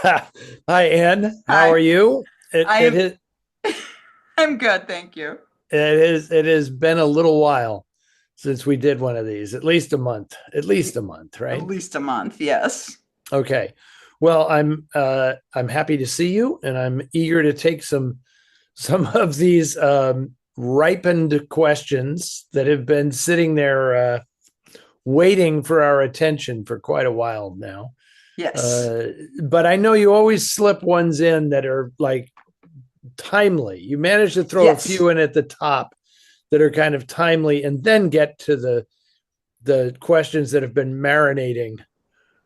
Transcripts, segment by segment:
Hi, Ann. How are Hi, you? It I it am. is I'm good, thank you. it has been a little while since we did one of these. At least a month. At least Y- a month, At right? least a month, yes. Okay. Well, I'm happy to see you, and I'm eager to take some of these ripened questions that have been sitting there waiting for our attention for quite a while now. Yes. Uh, but I know you always slip ones in that are like timely. You manage to throw a Yes. few in at the top that are kind of timely, and then get to the questions that have been marinating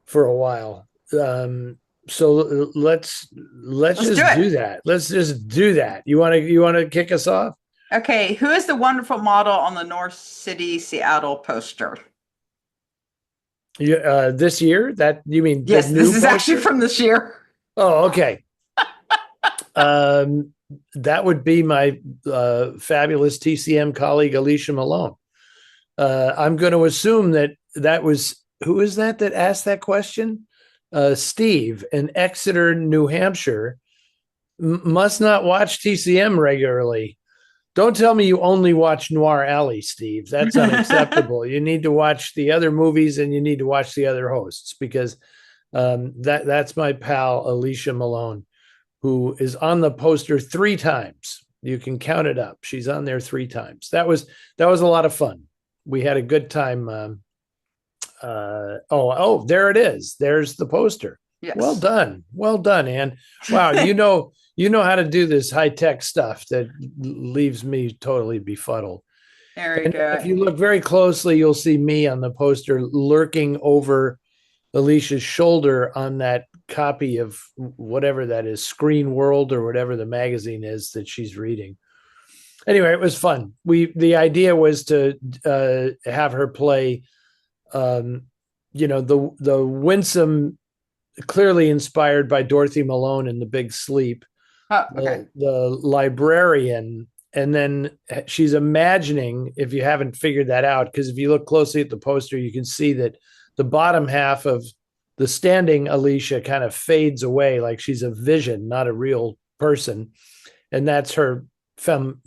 for a while. So let's Let's do just it. do that. Let's just do that. You want to kick us off? Okay, who is the wonderful model on the North City, Seattle poster? This year? That you mean the Yes, this new is actually poster? from this year. Oh, okay. Um, that would be my fabulous TCM colleague Alicia Malone. I'm going to assume that was who is that asked that question? Steve in Exeter, New Hampshire, must not watch TCM regularly. Don't tell me you only watch Noir Alley, Steve. That's unacceptable. You need to watch the other movies and you need to watch the other hosts because that's my pal Alicia Malone, who is on the poster three times. You can count it up. She's on there three times. That was a lot of fun. We had a good time. There it is. There's the poster. Yes. Well done, Ann. Wow, you know how to do this high tech stuff that leaves me totally befuddled. There we And if go. you look very closely, you'll see me on the poster lurking over Alicia's shoulder on that copy of whatever that is, Screen World or whatever the magazine is that she's reading. Anyway, it was fun. The idea was to have her play, um, the winsome, clearly inspired by Dorothy Malone in The Big Sleep, Oh, okay. the librarian, and then she's imagining, if you haven't figured that out, because if you look closely at the poster, you can see that the bottom half of the standing Alicia kind of fades away, like she's a vision, not a real person, and that's her femme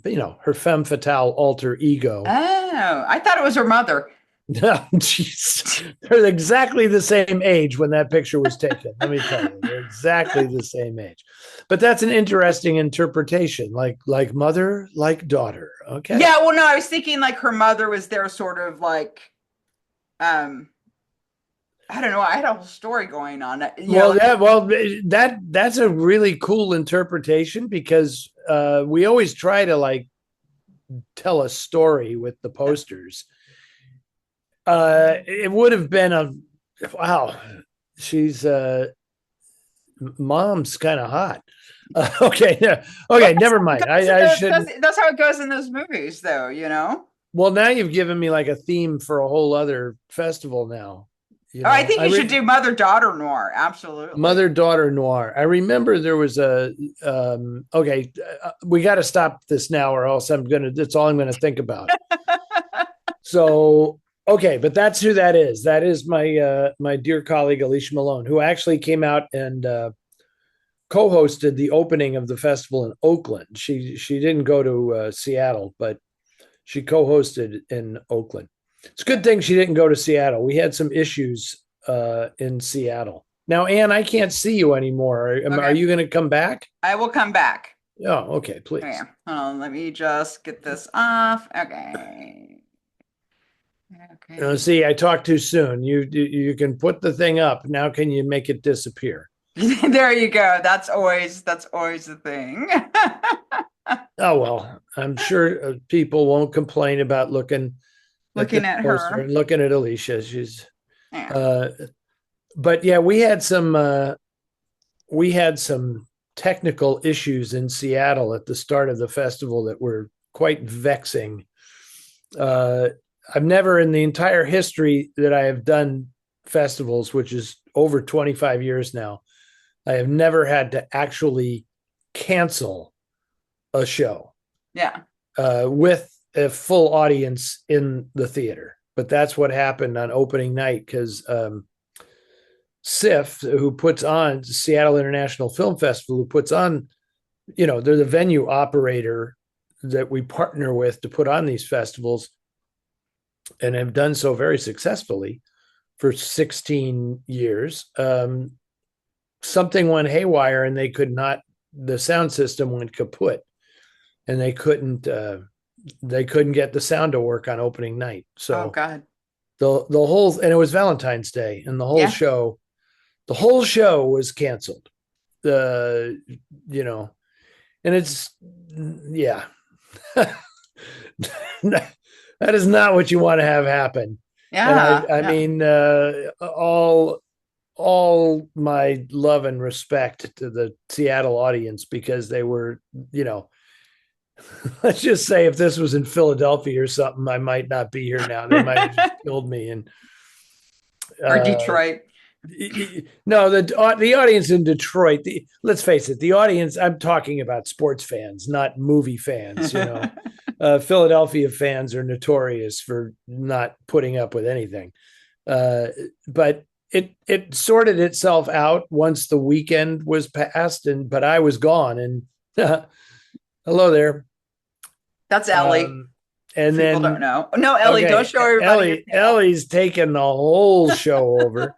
fatale alter ego. Oh, I thought it was her mother. No, jeez. They're exactly the same age when that picture was taken. Let me tell you, they're exactly the same age. But that's an interesting interpretation, like mother, like daughter. Okay. Yeah, well, no, I was thinking like her mother was there, sort of like, um, I don't know. I had a whole story going on. Well, Like, yeah, well, that's a really cool interpretation because we always try to like tell a story with the posters. It would have been a wow. She's mom's kind of hot. Okay, yeah. well, Okay, never mind. I shouldn't. that's how it goes in those movies, though, you know? Well, now you've given me like a theme for a whole other festival. Now, Oh, I think I you should re- do mother daughter noir. Absolutely. mother daughter noir. I remember there was a. Okay, we got to stop this now, or else I'm gonna. That's all I'm gonna think about. So okay, but that's who that is. That is my dear colleague Alicia Malone, who actually came out and co-hosted the opening of the festival in Oakland. She didn't go to Seattle, but she co-hosted in Oakland. It's a good thing she didn't go to Seattle. We had some issues in Seattle. Now, Ann, I can't see you anymore. Are Okay. you going to come back? I will come back. Oh, okay, Okay. please. Hold on. Let me just get this off. Okay. Okay. See, I talked too soon. You can put the thing up. Now, can you make it disappear? There you go. That's always the thing. Oh well, I'm sure people won't complain about looking at this Looking at poster her. and looking at Alicia. She's, Yeah. uh, but yeah, we had some technical issues in Seattle at the start of the festival that were quite vexing. Uh, I've never, in the entire history that I have done festivals, which is over 25 years now, I have never had to actually cancel a show Yeah. with a full audience in the theater. But that's what happened on opening night because SIFF, who puts on Seattle International Film Festival, who puts on, they're the venue operator that we partner with to put on these festivals, and have done so very successfully for 16 years. Something went haywire, and the sound system went kaput, and they couldn't get the sound to work on opening night. Oh So God. the whole, and it was Valentine's Day, and Yeah. the whole show was canceled. Uh, you know, and it's, yeah. That is not what you want to have happen. And Yeah. I Yeah. mean, all my love and respect to the Seattle audience, because they were, let's just say if this was in Philadelphia or something, I might not be here now. They might have just killed me. And Or uh, Detroit. no, the audience in Detroit. Let's face it, the audience. I'm talking about sports fans, not movie fans. Philadelphia fans are notorious for not putting up with anything. But it sorted itself out once the weekend was passed, but I was gone. And hello there. That's Ellie. And People don't then, know. No, Ellie, don't okay, show everybody your tail. Ellie's taken the whole show over.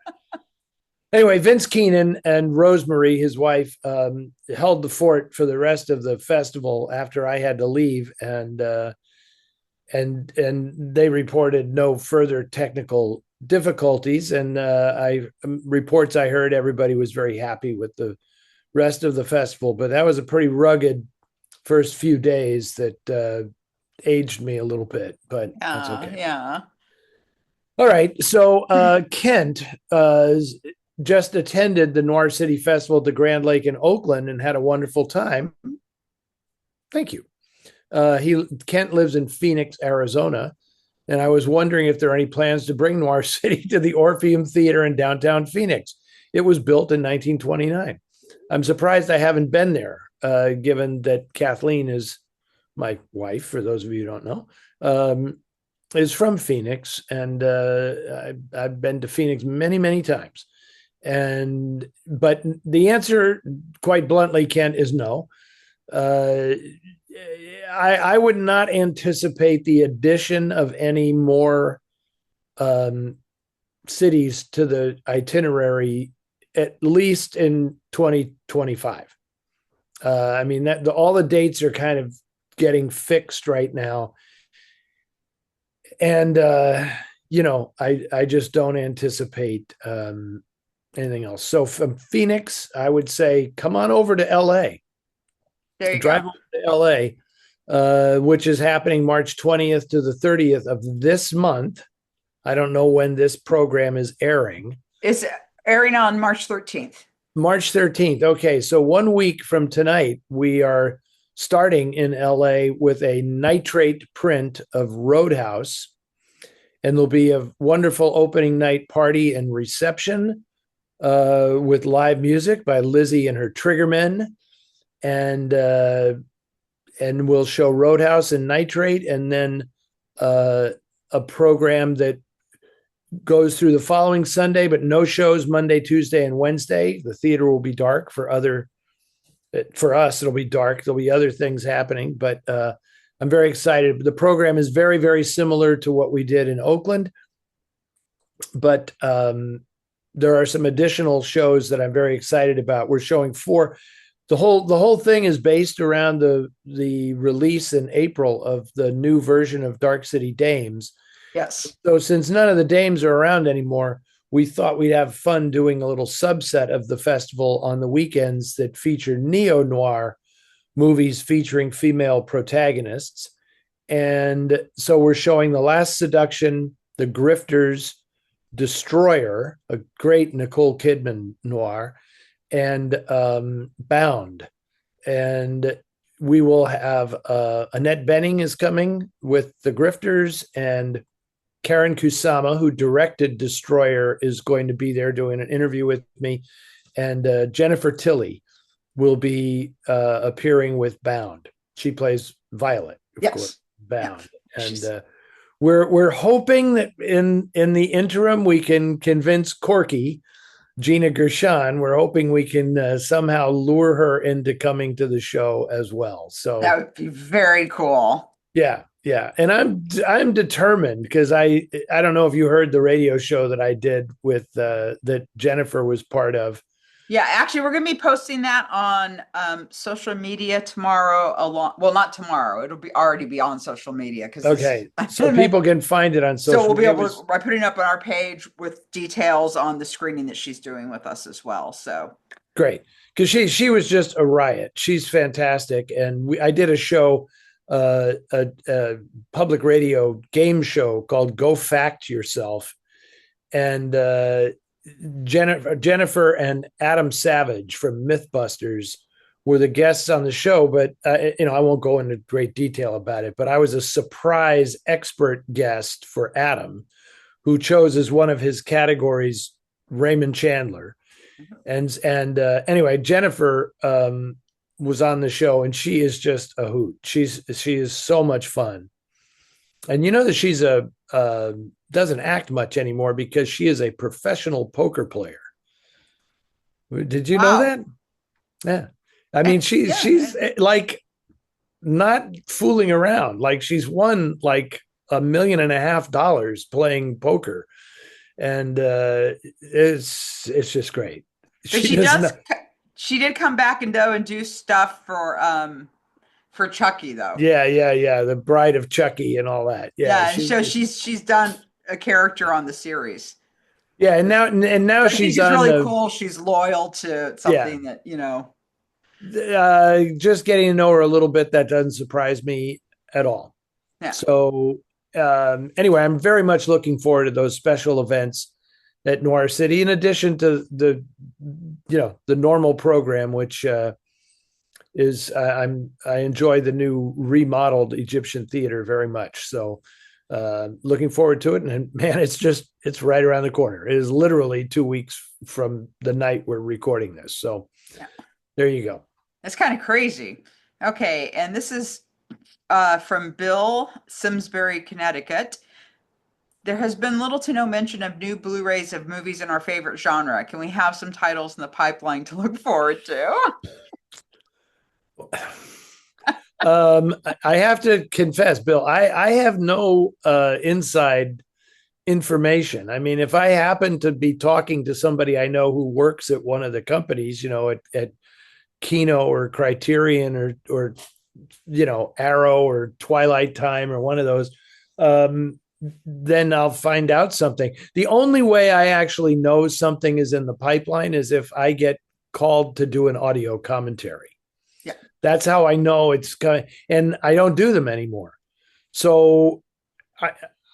Anyway, Vince Keenan and Rosemary, his wife, held the fort for the rest of the festival after I had to leave, and they reported no further technical difficulties. And reports I heard, everybody was very happy with the rest of the festival. But that was a pretty rugged first few days that aged me a little bit, but that's okay. Yeah. All right. So Kent just attended the Noir City Festival at the Grand Lake in Oakland and had a wonderful time. Thank you. Kent lives in Phoenix, Arizona, and I was wondering if there are any plans to bring Noir City to the Orpheum Theatre in downtown Phoenix. It was built in 1929. I'm surprised I haven't been there, given that Kathleen is my wife, for those of you who don't know, is from Phoenix, and I've been to Phoenix many, many times. But the answer, quite bluntly, Kent, is no. I would not anticipate the addition of any more cities to the itinerary, at least in 2025. I mean, all the dates are kind of getting fixed right now. And, I just don't anticipate anything else. So from Phoenix, I would say, come on over to LA. There you Drive go. over to LA, which is happening March 20th to the 30th of this month. I don't know when this program is airing. It's airing on March 13th. March 13th. Okay. So 1 week from tonight, we are starting in LA with a nitrate print of Roadhouse. And there'll be a wonderful opening night party and reception with live music by Lizzie and her Triggermen. And we'll show Roadhouse and Nitrate, and then a program that goes through the following Sunday, but no shows Monday, Tuesday, and Wednesday. The theater will be dark. For us, it'll be dark. There'll be other things happening, but I'm very excited. The program is very, very similar to what we did in Oakland, but there are some additional shows that I'm very excited about. We're showing four. The whole thing is based around the release in April of the new version of Dark City Dames. Yes. So since none of the Dames are around anymore, we thought we'd have fun doing a little subset of the festival on the weekends that feature neo-noir movies featuring female protagonists. And so we're showing The Last Seduction, The Grifters, Destroyer, a great Nicole Kidman noir, and Bound. And we will have Annette Bening is coming with The Grifters, and Karen Kusama, who directed Destroyer, is going to be there doing an interview with me. And Jennifer Tilly will be appearing with Bound. She plays Violet, of course, Bound. Yeah. And we're hoping that in the interim we can convince Corky Gina Gershon. We're hoping we can somehow lure her into coming to the show as well. That So would be very cool. yeah, yeah, and I'm determined because I don't know if you heard the radio show that I did with that Jennifer was part of. Yeah, actually, we're going to be posting that on social media tomorrow. Along, well, not tomorrow. It'll be already be on social media because this. Okay, so people can find it on So social we'll be media. able to by putting it up on our page with details on the screening that she's doing with us as well. So Great, because she was just a riot. She's fantastic, and I did a show, a public radio game show called "Go Fact Yourself," and Jennifer and Adam Savage from MythBusters were the guests on the show. But I won't go into great detail about it. But I was a surprise expert guest for Adam, who chose as one of his categories Raymond Chandler. And anyway, Jennifer was on the show, and she is just a hoot. She is so much fun, and you know that she's a doesn't act much anymore because she is a professional poker player. Did you know wow, that? Yeah, I mean she's like not fooling around. Like she's won like $1.5 million playing poker, and it's just great. but She she does does. not. She did come back and do stuff for Chucky though. Yeah, yeah, yeah. The Bride of Chucky and all that. Yeah, Yeah, and so she's done a character on the series. yeah, and now I think she's it's on really the cool. She's loyal to yeah. something that, you know. Just getting to know her a little bit, that doesn't surprise me at all. Yeah. So anyway, I'm very much looking forward to those special events at Noir City, in addition to the normal program, which is I enjoy the new remodeled Egyptian theater very much. So looking forward to it, and man, it's right around the corner. It is literally 2 weeks from the night we're recording this. So Yeah. there you go. That's kind of crazy. Okay, and this is from Bill Simsbury, Connecticut. There has been little to no mention of new Blu-rays of movies in our favorite genre. Can we have some titles in the pipeline to look forward to? I have to confess, Bill, I have no inside information. I mean, if I happen to be talking to somebody I know who works at one of the companies, at Kino or Criterion or Arrow or Twilight Time or one of those, then I'll find out something. The only way I actually know something is in the pipeline is if I get called to do an audio commentary. Yeah. That's how I know it's coming, and I don't do them anymore. So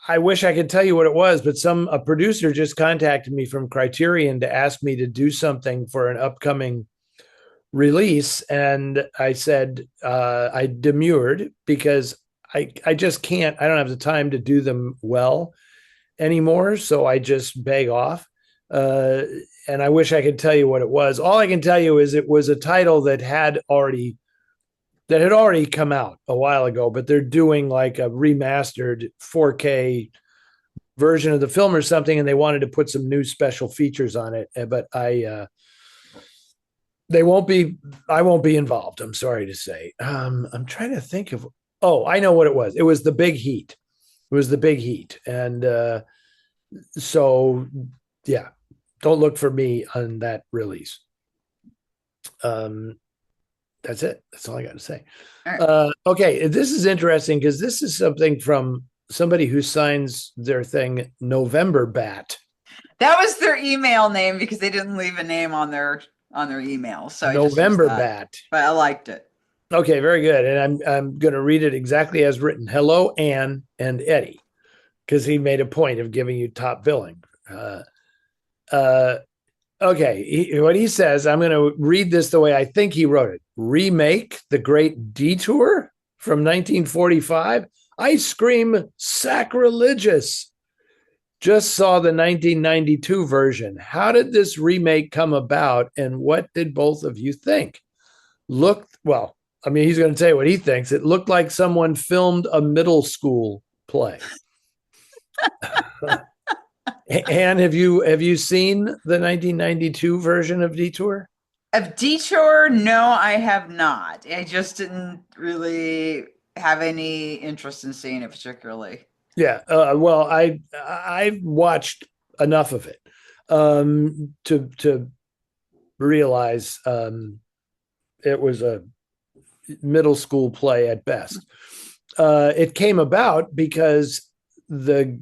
I wish I could tell you what it was, but a producer just contacted me from Criterion to ask me to do something for an upcoming release, and I said I demurred because I just can't. I don't have the time to do them well anymore, so I just beg off. And I wish I could tell you what it was. All I can tell you is it was a title that had already come out a while ago, but they're doing like a remastered 4K version of the film or something, and they wanted to put some new special features on it. But they won't be. I won't be involved. I'm sorry to say. I'm trying to think of. Oh, I know what it was. It was the Big Heat. It was the Big Heat, and so yeah, don't look for me on that release. That's it. That's all I got to say. Right. Okay, this is interesting because this is something from somebody who signs their thing November Bat. That was their email name because they didn't leave a name on their email. So I just used November that. Bat. But I liked it. Okay, very good. And I'm going to read it exactly as written. Hello, Anne and Eddie, because he made a point of giving you top billing. Okay, what he says, I'm going to read this the way I think he wrote it. Remake The Great Detour from 1945. I scream sacrilegious. Just saw the 1992 version. How did this remake come about, and what did both of you think? Well, I mean, he's going to tell you what he thinks. It looked like someone filmed a middle school play. Anne, have you seen the 1992 version of Detour? Of Detour, no, I have not. I just didn't really have any interest in seeing it particularly. Yeah. Well, I watched enough of it to realize it was a middle school play at best. It came about because the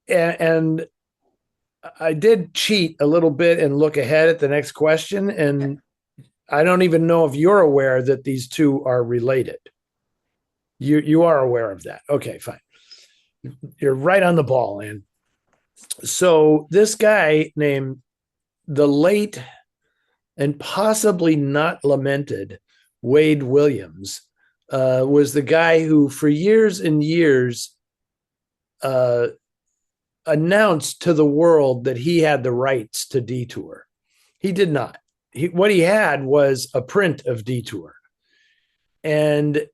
and I did cheat a little bit and look ahead at the next question, Yeah. and I don't even know if you're aware that these two are related. You are aware of that. Okay, fine. You're right on the ball, and so this guy named the late and possibly not lamented Wade Williams was the guy who, for years and years, uh, announced to the world that he had the rights to Detour. He did not. What he had was a print of Detour. And,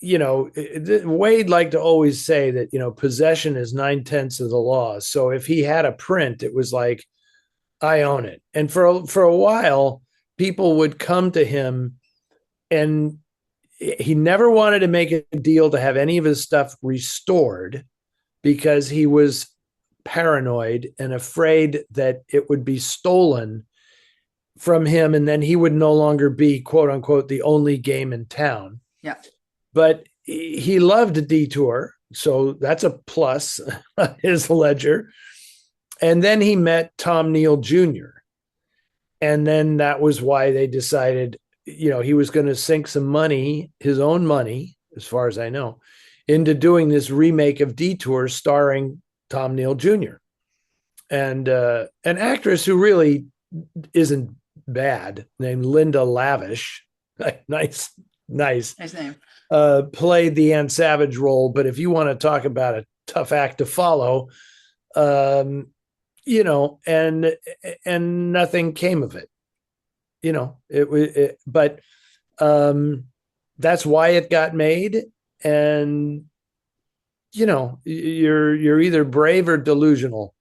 Wade liked to always say that, possession is 9/10 of the law. So if he had a print, it was like, I own it. And for a while, people would come to him, and he never wanted to make a deal to have any of his stuff restored because he was paranoid and afraid that it would be stolen from him, and then he would no longer be, quote unquote, the only game in town. Yeah. But he loved Detour, so that's a plus on his ledger. And then he met Tom Neal Jr. And then that was why they decided, he was going to sink some money, his own money, as far as I know, into doing this remake of Detour starring Tom Neal Jr. and an actress who really isn't bad, named Linda Lavish. nice, nice. Nice name. Played the Ann Savage role, but if you want to talk about a tough act to follow, um, and nothing came of it. But that's why it got made, and you're either brave or delusional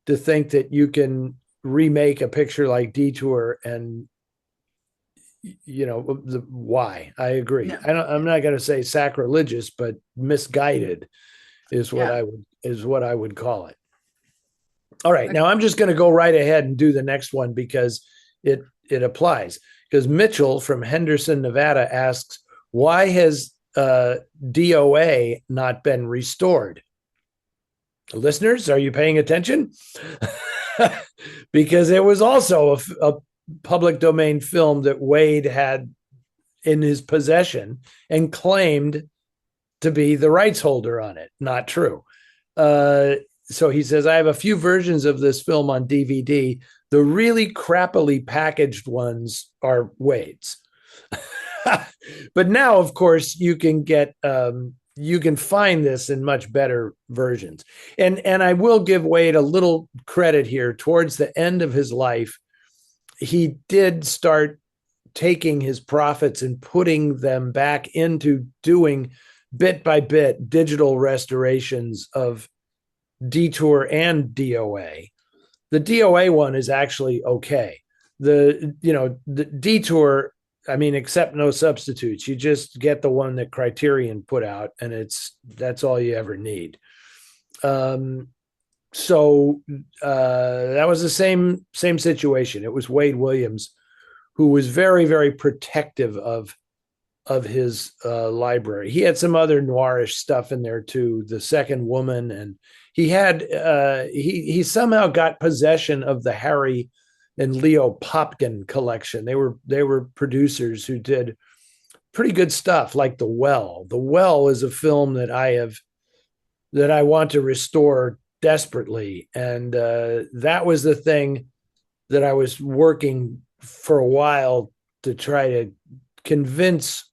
to think that you can remake a picture like Detour. And why. I agree. No. I'm not going to say sacrilegious, but misguided is what Yeah. I would call it. All right, now I'm just going to go right ahead and do the next one because it applies. Because Mitchell from Henderson, Nevada asks, why has D.O.A. not been restored? Listeners, are you paying attention? Because it was also a public domain film that Wade had in his possession and claimed to be the rights holder on it. Not true. So he says, I have a few versions of this film on DVD. The really crappily packaged ones are Wade's. But now, of course, you can find this in much better versions. And I will give Wade a little credit here. Towards the end of his life, he did start taking his profits and putting them back into doing bit by bit digital restorations of Detour and D.O.A. The D.O.A. one is actually okay. The Detour, I mean, except no substitutes. You just get the one that Criterion put out, and that's all you ever need. So that was the same situation. It was Wade Williams who was very, very protective of his library. He had some other noirish stuff in there too. The Second Woman, and he had he somehow got possession of the Harry and Leo Popkin collection. They were producers who did pretty good stuff, like The Well. The Well is a film that I want to restore desperately, and that was the thing that I was working for a while to try to convince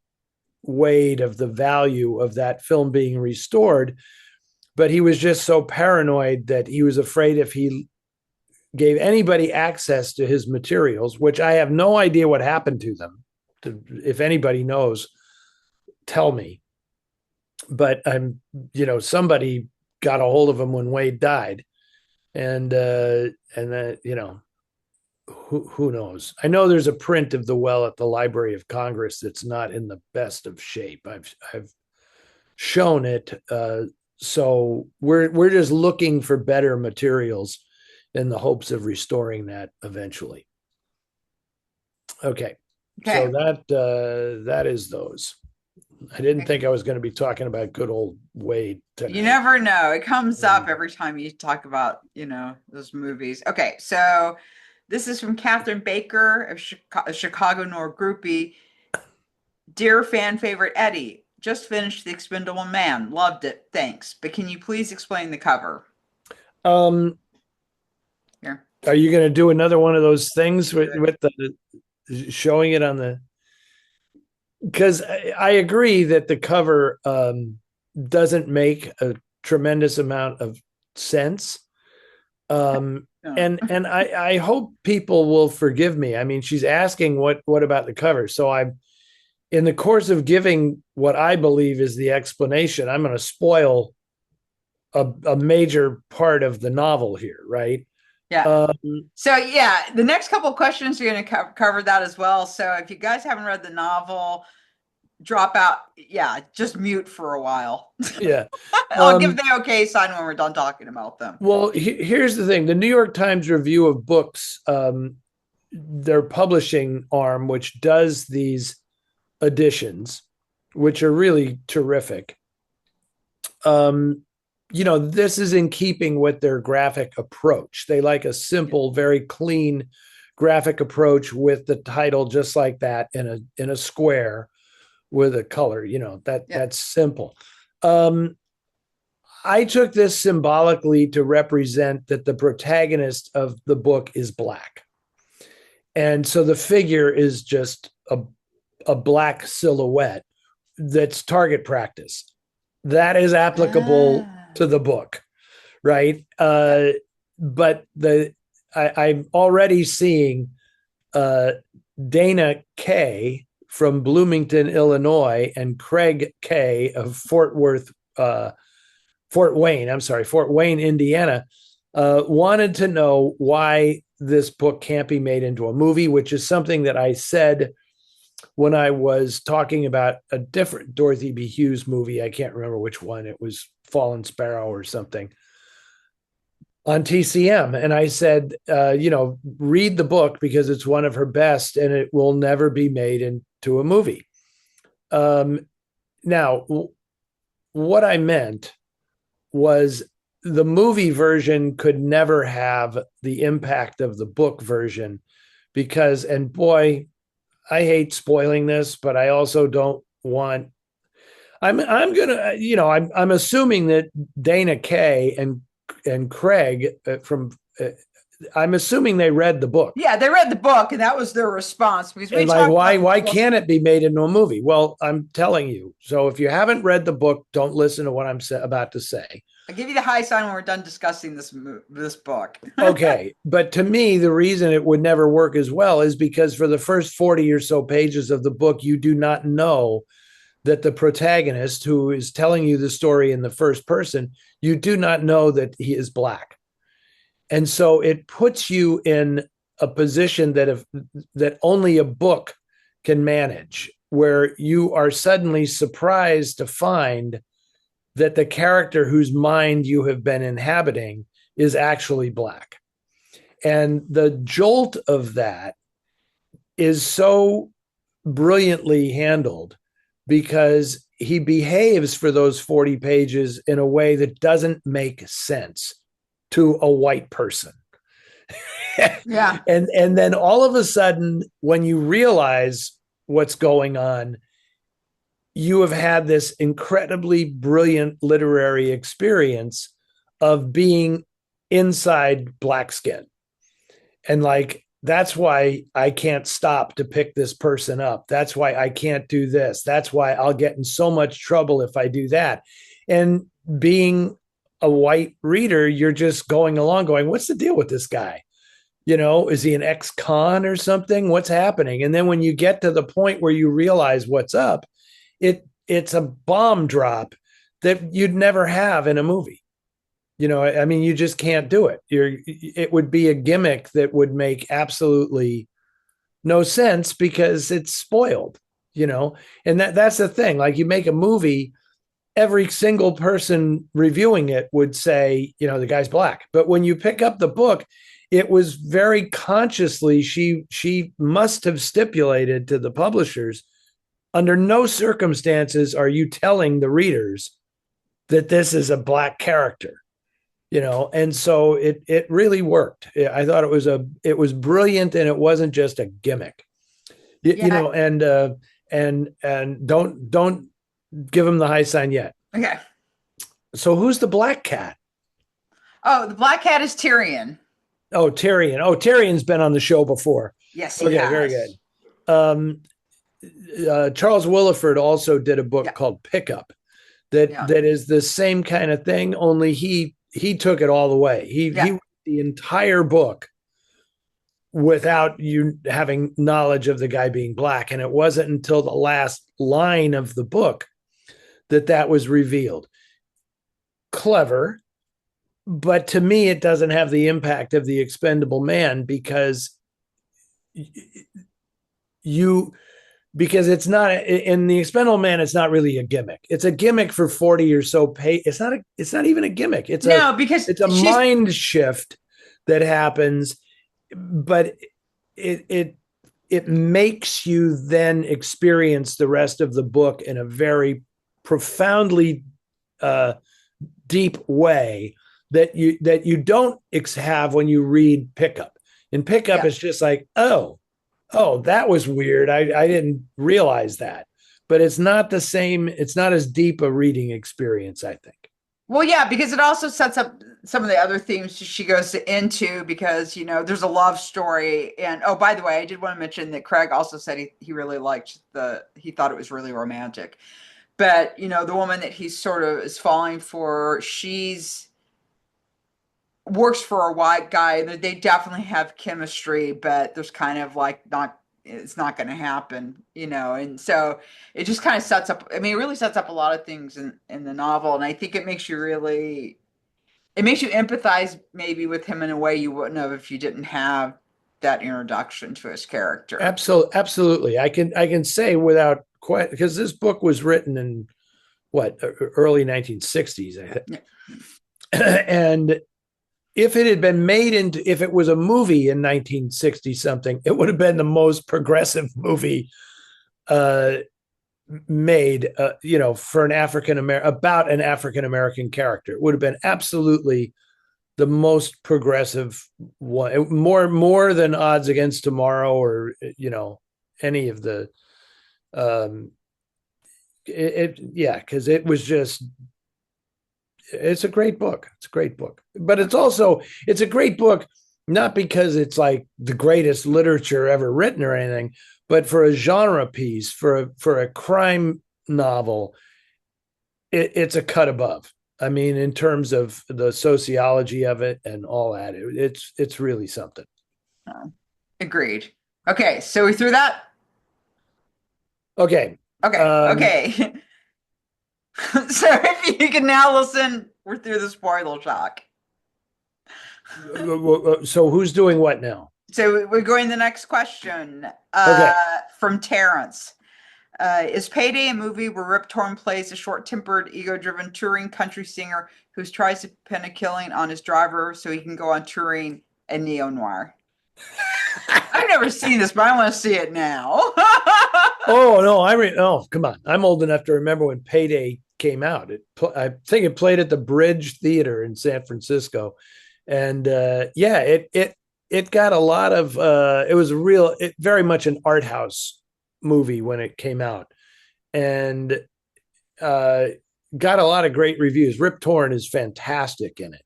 Wade of the value of that film being restored. But he was just so paranoid that he was afraid if he gave anybody access to his materials, which I have no idea what happened to them. If anybody knows, tell me. But somebody got a hold of him when Wade died. and then who knows? I know there's a print of the well at the Library of Congress that's not in the best of shape. I've shown it. So we're just looking for better materials in the hopes of restoring that eventually. Okay. So Okay. that is those. I didn't think I was going to be talking about good old Wade tonight. You never know. It comes up every time you talk about, those movies. Okay, so this is from Catherine Baker of Chicago Noir Groupie. Dear fan favorite Eddie, just finished The Expendable Man. Loved it. Thanks. But can you please explain the cover? Um, Here. are you going to do another one of those things with the showing it on the? Because I agree that the cover doesn't make a tremendous amount of sense. And I hope people will forgive me. I mean, she's asking what about the cover. So I'm in the course of giving what I believe is the explanation, I'm going to spoil a major part of the novel here, right? Yeah. So yeah, the next couple of questions are going to cover that as well. So if you guys haven't read the novel, drop out. Yeah, just mute for a while. Yeah. I'll give the okay sign when we're done talking about them. Well, here's the thing. The New York Times Review of Books, their publishing arm, which does these editions, which are really terrific. This is in keeping with their graphic approach. They like a simple, very clean graphic approach with the title just like that in a square with a color. That's simple. I took this symbolically to represent that the protagonist of the book is black. And so the figure is just a black silhouette that's target practice. That is applicable to the book, right? But I'm already seeing Dana K from Bloomington, Illinois, and Craig K of Fort Wayne, Indiana, wanted to know why this book can't be made into a movie, which is something that I said when I was talking about a different Dorothy B. Hughes movie. I can't remember which one. It was Fallen Sparrow or something on TCM. And I said, read the book because it's one of her best and it will never be made into a movie. Now, what I meant was the movie version could never have the impact of the book version because, and boy, I hate spoiling this, but I also don't want. I'm assuming that Dana K and Craig I'm assuming they read the book. Yeah, they read the book, and that was their response. Because we like, why can't it be made into a movie? Well, I'm telling you. So if you haven't read the book, don't listen to what I'm about to say. I'll give you the high sign when we're done discussing this book. Okay, but to me, the reason it would never work as well is because for the first 40 or so pages of the book, you do not know that the protagonist, who is telling you the story in the first person, you do not know that he is black. And so it puts you in a position that only a book can manage, where you are suddenly surprised to find that the character whose mind you have been inhabiting is actually black. And the jolt of that is so brilliantly handled because he behaves for those 40 pages in a way that doesn't make sense to a white person. Yeah. And then all of a sudden, when you realize what's going on, you have had this incredibly brilliant literary experience of being inside black skin. And like, that's why I can't stop to pick this person up. That's why I can't do this. That's why I'll get in so much trouble if I do that. And being a white reader, you're just going along going, what's the deal with this guy? Is he an ex-con or something? What's happening? And then when you get to the point where you realize what's up, it's a bomb drop that you'd never have in a movie. I mean, you just can't do it. It would be a gimmick that would make absolutely no sense because it's spoiled, and that's the thing. Like, you make a movie, every single person reviewing it would say, the guy's black. But when you pick up the book, it was very consciously, she must have stipulated to the publishers, under no circumstances are you telling the readers that this is a black character, and so it really worked. I thought it was brilliant, and it wasn't just a gimmick, Yeah. and don't give him the high sign yet. Okay. So who's the black cat? Oh, the black cat is Tyrion. Oh, Tyrion. Oh, Tyrion's been on the show before. Yes, he Okay, very has. good. Charles Willeford also did a book Yeah. called Pickup that Yeah. that is the same kind of thing, only he took it all the way. He Yeah. wrote the entire book without you having knowledge of the guy being black, and it wasn't until the last line of the book that was revealed. Clever, but to me it doesn't have the impact of the Expendable Man, because you because it's not in the Expendable Man. It's not really a gimmick. It's a gimmick for 40 or so pay. It's not even a gimmick. No, because It's a she's mind shift that happens, but it it makes you then experience the rest of the book in a very profoundly uh, deep way that you don't have when you read Pickup. In Pickup, yeah. it's just like, oh, that was weird. I didn't realize that. But it's not the same. It's not as deep a reading experience, I think. Well, yeah, because it also sets up some of the other themes she goes into because, there's a love story. And oh, by the way, I did want to mention that Craig also said he really liked he thought it was really romantic. But, the woman that he sort of is falling for, she's works for a white guy. They definitely have chemistry, but there's kind of like it's not going to happen, and so it just kind of sets up, I mean, it really sets up a lot of things in the novel, and I think it makes you empathize maybe with him in a way you wouldn't have if you didn't have that introduction to his character. Absolutely. I can say without quite, because this book was written in what, early 1960s, I think. Yeah. And if it was a movie in 1960 something, it would have been the most progressive movie uh, made, for about an African American character. It would have been absolutely the most progressive one, more than Odds Against Tomorrow, or any of the yeah, because it's a great book. It's a great book, but it's a great book not because it's like the greatest literature ever written or anything, but for a genre piece, for a crime novel, it's a cut above. I mean, in terms of the sociology of it and all that, it's really something. Agreed. Okay, so we threw that. Okay. Okay, okay. So if you can now listen, we're through the spoiler shock. So who's doing what now? So we're going to the next question Okay. from Terrence. Is Payday a movie where Rip Torn plays a short-tempered, ego-driven touring country singer who tries to pin a killing on his driver so he can go on touring a neo-noir? I've never seen this, but I want to see it now. Oh no, oh, come on. I'm old enough to remember when Payday came out. I think it played at the Bridge Theater in San Francisco. And yeah, it got a lot of it was very much an art house movie when it came out, and got a lot of great reviews. Rip Torn is fantastic in it.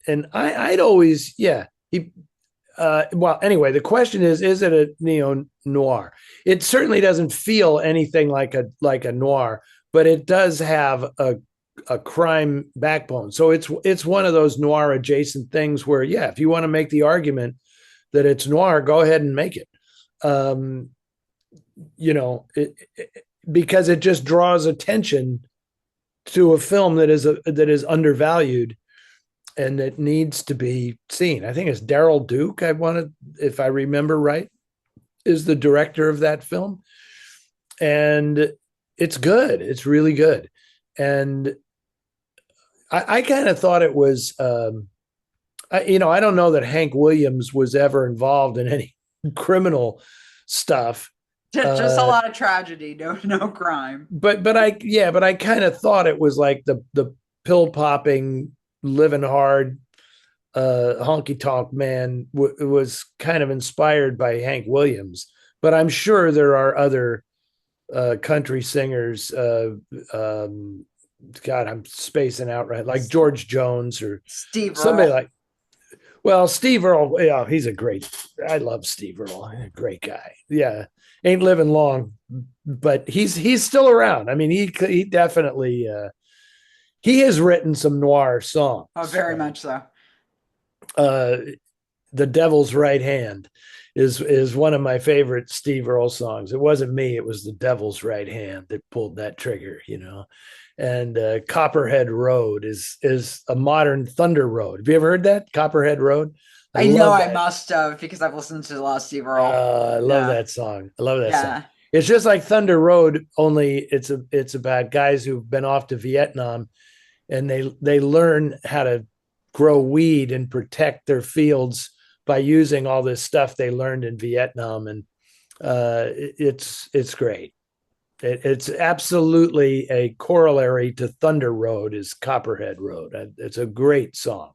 And I'd always, yeah, he well, anyway, the question is it a neo-noir? It certainly doesn't feel anything like a noir, but it does have a crime backbone. So it's one of those noir adjacent things where, yeah, if you want to make the argument that it's noir, go ahead and make it. Um, because it just draws attention to a film that is undervalued and that needs to be seen. I think it's Daryl Duke. I wanted, if I remember right, is the director of that film, and it's good. It's really good, and I kind of thought it was. I don't know that Hank Williams was ever involved in any criminal stuff. Just a lot of tragedy, no crime. But I kind of thought it was like the pill popping, living hard, honky tonk man was kind of inspired by Hank Williams. But I'm sure there are other country singers. God, I'm spacing out, right? Like George Jones or Steve somebody Earle. like. Well, Steve Earle, yeah, he's a great. I love Steve Earle, a great guy. Yeah, ain't living long, but he's still around. I mean, he definitely he has written some noir songs. Oh, very much so. Uh, the Devil's Right Hand is one of my favorite Steve Earle songs. It wasn't me; it was the Devil's Right Hand that pulled that trigger. And Copperhead Road is a modern Thunder Road. Have you ever heard that Copperhead Road? I I know love I that. must have because I've listened to a lot of Steve Earle. I love Yeah, that song. I love that song. yeah, It's just like Thunder Road, only it's about guys who've been off to Vietnam and they learn how to grow weed and protect their fields by using all this stuff they learned in Vietnam, and it's great. It's absolutely a corollary to Thunder Road is Copperhead Road. It's a great song.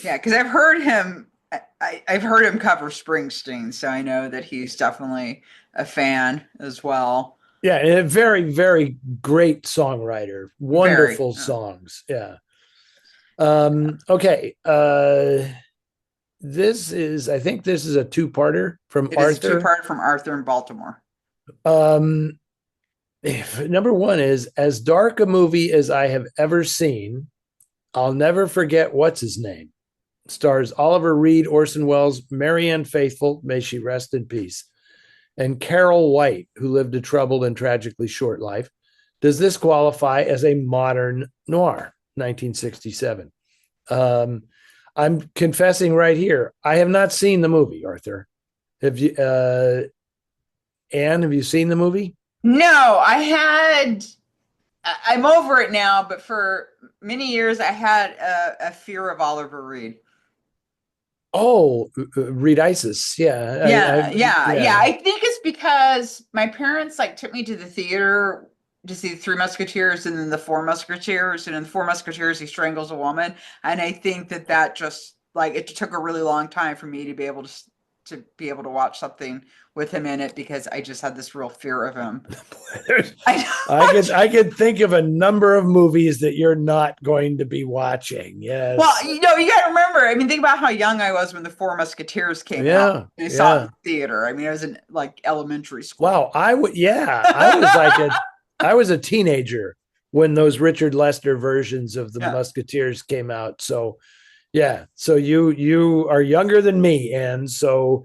yeah. Because I've heard him. I've heard him cover Springsteen, so I know that he's definitely a fan as well. Yeah, and a very, very great songwriter. Very. Wonderful songs. Yeah. Okay. I think this is a two-parter from It is a Arthur. two-part from Arthur in Baltimore. Um, Number one is as dark a movie as I have ever seen. I'll never forget what's his name. Stars Oliver Reed, Orson Welles, Marianne Faithfull, may she rest in peace, and Carol White, who lived a troubled and tragically short life. Does this qualify as a modern noir? 1967. I'm confessing right here, I have not seen the movie, Arthur. Have you, Anne, have you seen the movie? No, I'm over it now, but for many years I had a fear of Oliver Reed. Oh, Reed Isis. Yeah. Yeah. I think it's because my parents like took me to the theater to see the Three Musketeers and then the Four Musketeers, and in the Four Musketeers he strangles a woman, and I think that just like it took a really long time for me to be able to watch something with him in it because I just had this real fear of him. I could think of a number of movies that you're not going to be watching. Yes. Well, you got to remember. I mean, think about how young I was when the Four Musketeers came out. I saw it in the theater. I mean, I was in like elementary school. Wow, I was I was a teenager when those Richard Lester versions of the Musketeers came out. So, yeah. So you are younger than me, and so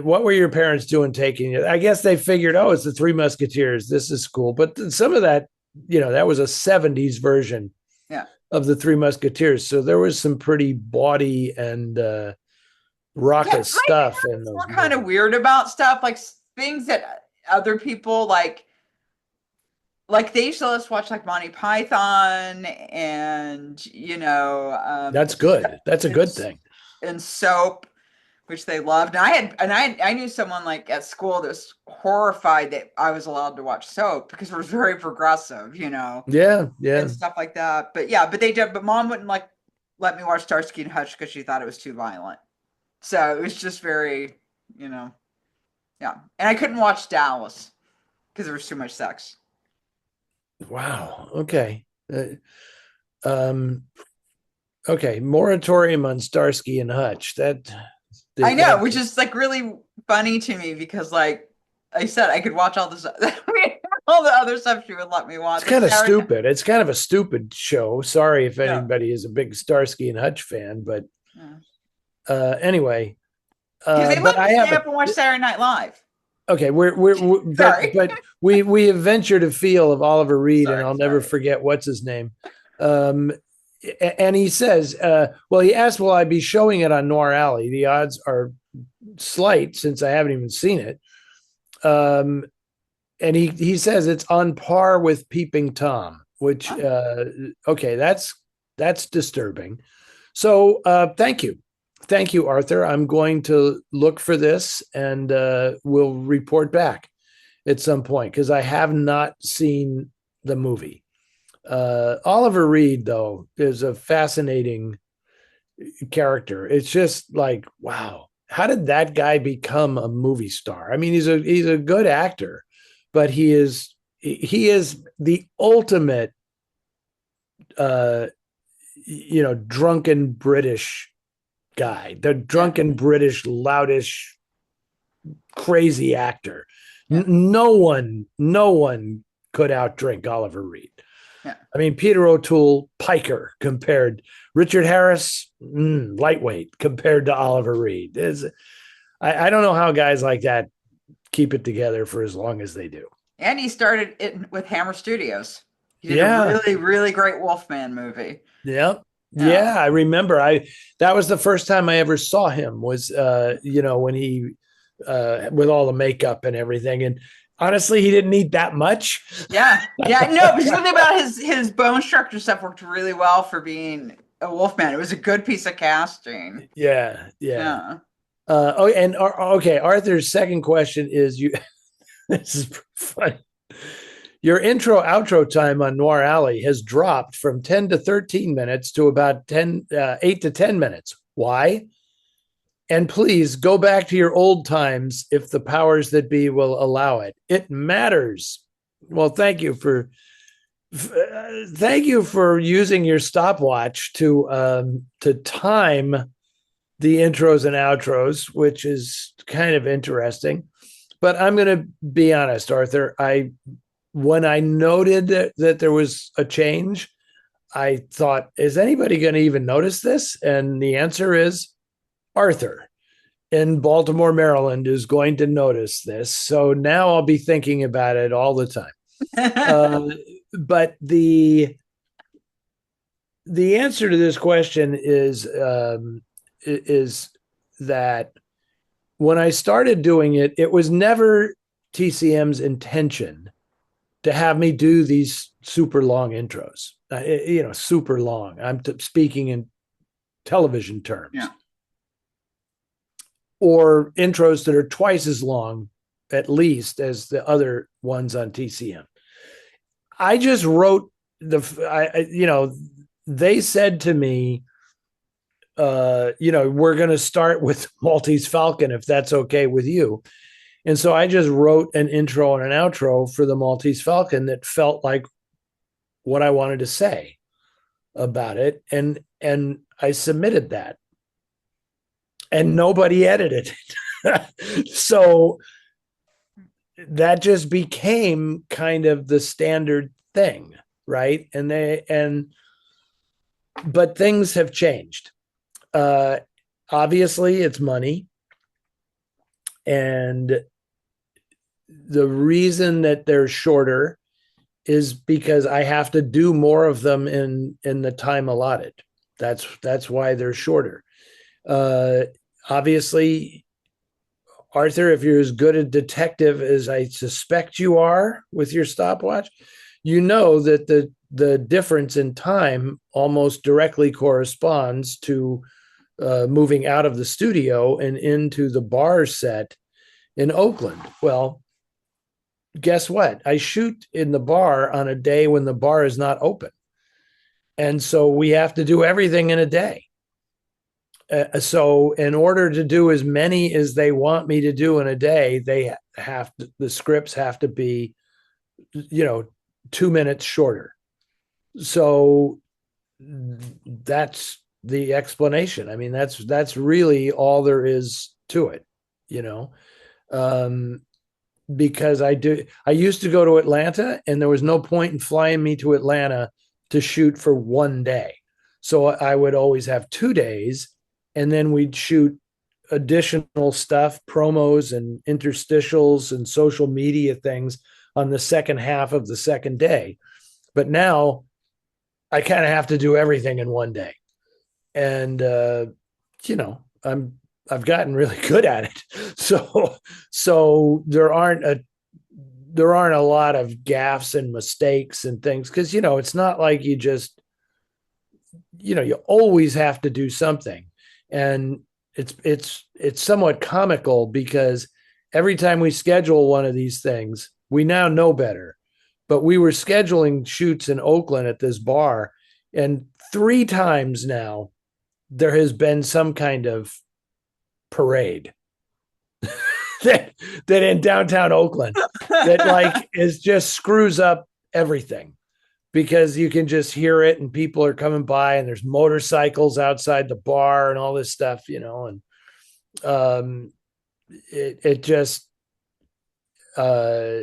what were your parents doing taking it? I guess they figured, oh, it's the Three Musketeers. This is cool. But some of that, that was a 70s version of the Three Musketeers. So there was some pretty bawdy and raucous stuff. And we're kind of weird about stuff, like things that other people like they used to let us watch like Monty Python and, that's good. That's a good thing. And Soap, which they loved. And I knew someone like at school that was horrified that I was allowed to watch Soap because it was very progressive, Yeah. and stuff like that. But mom wouldn't like let me watch Starsky and Hutch because she thought it was too violent. So it was just very, yeah. And I couldn't watch Dallas because there was too much sex. Wow. Okay. Okay. Moratorium on Starsky and Hutch. I know, which is like really funny to me because, like I said, I could watch all this, all the other stuff she would let me watch. It's kind of stupid. It's kind of a stupid show. Sorry if anybody is a big Starsky and Hutch fan, but anyway. Because they let me stay up and watch Saturday Night Live. okay, Sorry. but we have ventured afield of Oliver Reed, and Sorry, I'll never sorry. forget what's his name. Um, and he says, well, he asked, will I be showing it on Noir Alley? The odds are slight since I haven't even seen it. Um, and he says it's on par with Peeping Tom, which Oh, okay, that's disturbing. So thank you, Arthur. I'm going to look for this, and we'll report back at some point because I have not seen the movie. Oliver Reed, though, is a fascinating character. It's just like, wow, how did that guy become a movie star? I mean, he's a good actor, but he is the ultimate uh drunken British guy, the yeah, drunken British loutish crazy actor. yeah, No one could outdrink Oliver Reed. yeah. I mean, Peter O'Toole, piker compared. Richard Harris, lightweight compared to Oliver Reed. I don't know how guys like that keep it together for as long as they do. And he started it with Hammer Studios. He did a Yeah, really, really great Wolfman movie. yeah, Yeah. yeah. I remember. I that was the first time I ever saw him. Was when he with all the makeup and everything. And honestly, he didn't need that much. Yeah. Yeah. No, but something about his bone structure stuff worked really well for being a Wolfman. It was a good piece of casting. Yeah, yeah. Yeah. Okay, Arthur's second question is you. This is funny. Your intro outro time on Noir Alley has dropped from 10 to 13 minutes to about 8 to 10 minutes. Why? And please go back to your old times if the powers that be will allow it. It matters. Well, thank you for using your stopwatch to time the intros and outros, which is kind of interesting. But I'm going to be honest, Arthur. When I noted that there was a change, I thought, is anybody going to even notice this? And the answer is Arthur in Baltimore, Maryland is going to notice this. So now I'll be thinking about it all the time. Uh, but the answer to this question is that when I started doing it, it was never TCM's intention to have me do these super long intros. Super long. I'm speaking in television terms, Yeah. or intros that are twice as long, at least, as the other ones on TCM. I just wrote they said to me, we're going to start with Maltese Falcon if that's okay with you. And so I just wrote an intro and an outro for the Maltese Falcon that felt like what I wanted to say about it, and I submitted that, and nobody edited it. So that just became kind of the standard thing, right? But things have changed. Uh, Obviously, it's money, and the reason that they're shorter is because I have to do more of them in the time allotted. That's why they're shorter. Uh, Obviously, Arthur, if you're as good a detective as I suspect you are with your stopwatch, you know that the difference in time almost directly corresponds to moving out of the studio and into the bar set in Oakland. Well, guess what? I shoot in the bar on a day when the bar is not open. And so we have to do everything in a day. So in order to do as many as they want me to do in a day, the scripts have to be, 2 minutes shorter. So that's the explanation. I mean, that's really all there is to it, you know. Um, because I used to go to Atlanta, and there was no point in flying me to Atlanta to shoot for one day. So I would always have 2 days, and then we'd shoot additional stuff, promos and interstitials and social media things on the second half of the second day. But now I kind of have to do everything in one day. And you know, I've gotten really good at it. So there aren't a lot of gaffes and mistakes and things, because you know it's not like you just, you know, you always have to do something. And it's somewhat comical because every time we schedule one of these things, we now know better. But we were scheduling shoots in Oakland at this bar, and three times now there has been some kind of parade that that in downtown Oakland that like is just screws up everything, because you can just hear it and people are coming by and there's motorcycles outside the bar and all this stuff, you know. And um it just uh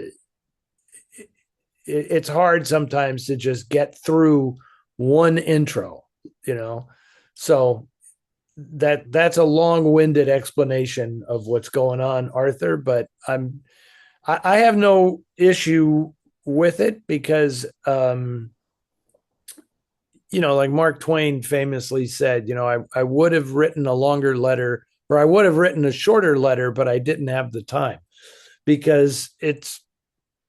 it's hard sometimes to just get through one intro, you know. So that's a long-winded explanation of what's going on, Arthur, but I have no issue with it because you know, like Mark Twain famously said, you know, I would have written a longer letter, or I would have written a shorter letter, but I didn't have the time, because it's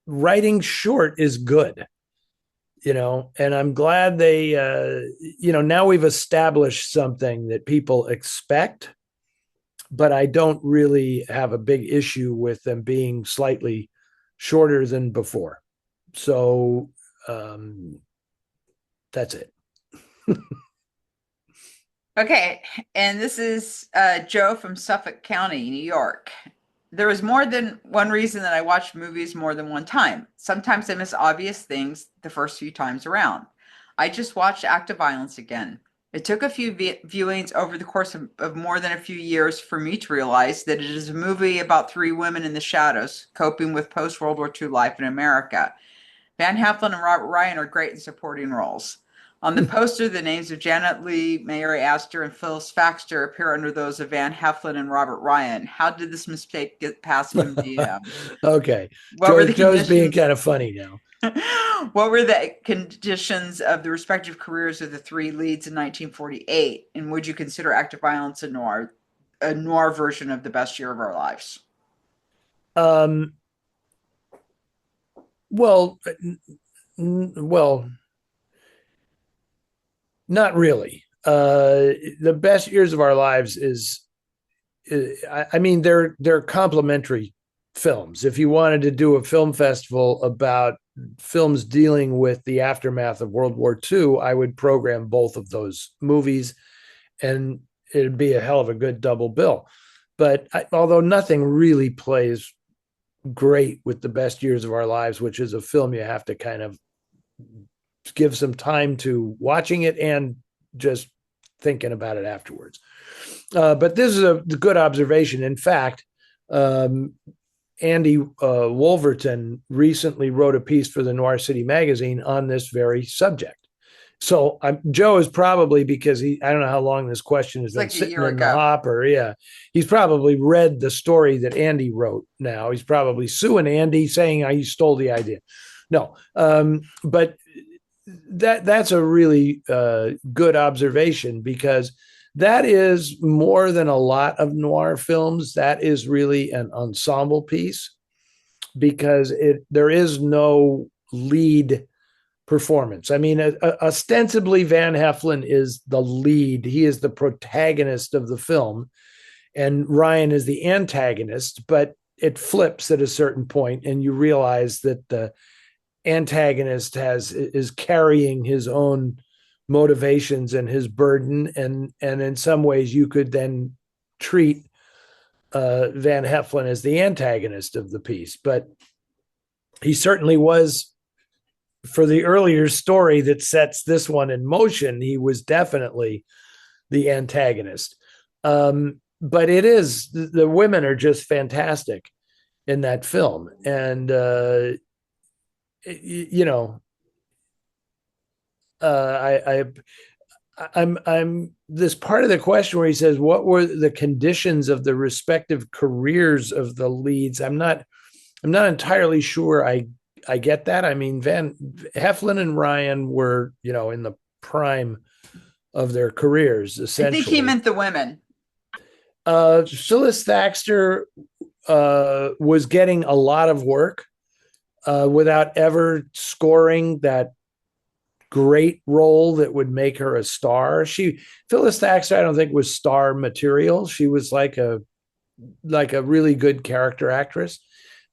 writing short is good, you know. And I'm glad they, you know, now we've established something that people expect, but I don't really have a big issue with them being slightly shorter than before. So that's it. Okay, and this is Joe from Suffolk County, New York. There is more than one reason that I watch movies more than one time. Sometimes I miss obvious things the first few times around. I just watched Act of Violence again. It took a few viewings over the course of more than a few years for me to realize that it is a movie about three women in the shadows coping with post-World War II life in America. Van Heflin and Robert Ryan are great in supporting roles. On the poster, the names of Janet Leigh, Mary Astor, and Phyllis Faxter appear under those of Van Heflin and Robert Ryan. How did this mistake get past him, DM? Okay. What were the Joe's being conditions? kind of funny now. What were the conditions of the respective careers of the three leads in 1948? And would you consider Act of Violence a noir version of The Best Year of Our Lives? Um, well, well, not really. The best years of our lives is, I mean, they're complementary films. If you wanted to do a film festival about films dealing with the aftermath of World War II, I would program both of those movies, and it'd be a hell of a good double bill. But although nothing really plays great with the best years of our lives, which is a film you have to kind of give some time to watching it and just thinking about it afterwards. But this is a good observation. In fact, um, Andy Wolverton recently wrote a piece for the Noir City magazine on this very subject. So Joe is probably, because I don't know how long this question has It's been like a sitting year in the ago. hopper. Yeah. He's probably read the story that Andy wrote now. He's probably suing Andy saying he stole the idea. No. But that's a really good observation, because that is more than a lot of noir films. That is really an ensemble piece, because there is no lead performance. I mean, ostensibly Van Heflin is the lead. He is the protagonist of the film, and Ryan is the antagonist, but it flips at a certain point and you realize that the antagonist is carrying his own motivations and his burden, and in some ways you could then treat Van Heflin as the antagonist of the piece. But he certainly was, for the earlier story that sets this one in motion, he was definitely the antagonist. But it is, the women are just fantastic in that film. And you know, I I'm this part of the question where he says, "What were the conditions of the respective careers of the leads?" I'm not entirely sure. I get that. I mean, Van Heflin and Ryan were, in the prime of their careers, I think he essentially. meant the women. Phyllis Thaxter was getting a lot of work without ever scoring that great role that would make her a star. Phyllis Thaxter, I don't think was star material. She was like a really good character actress.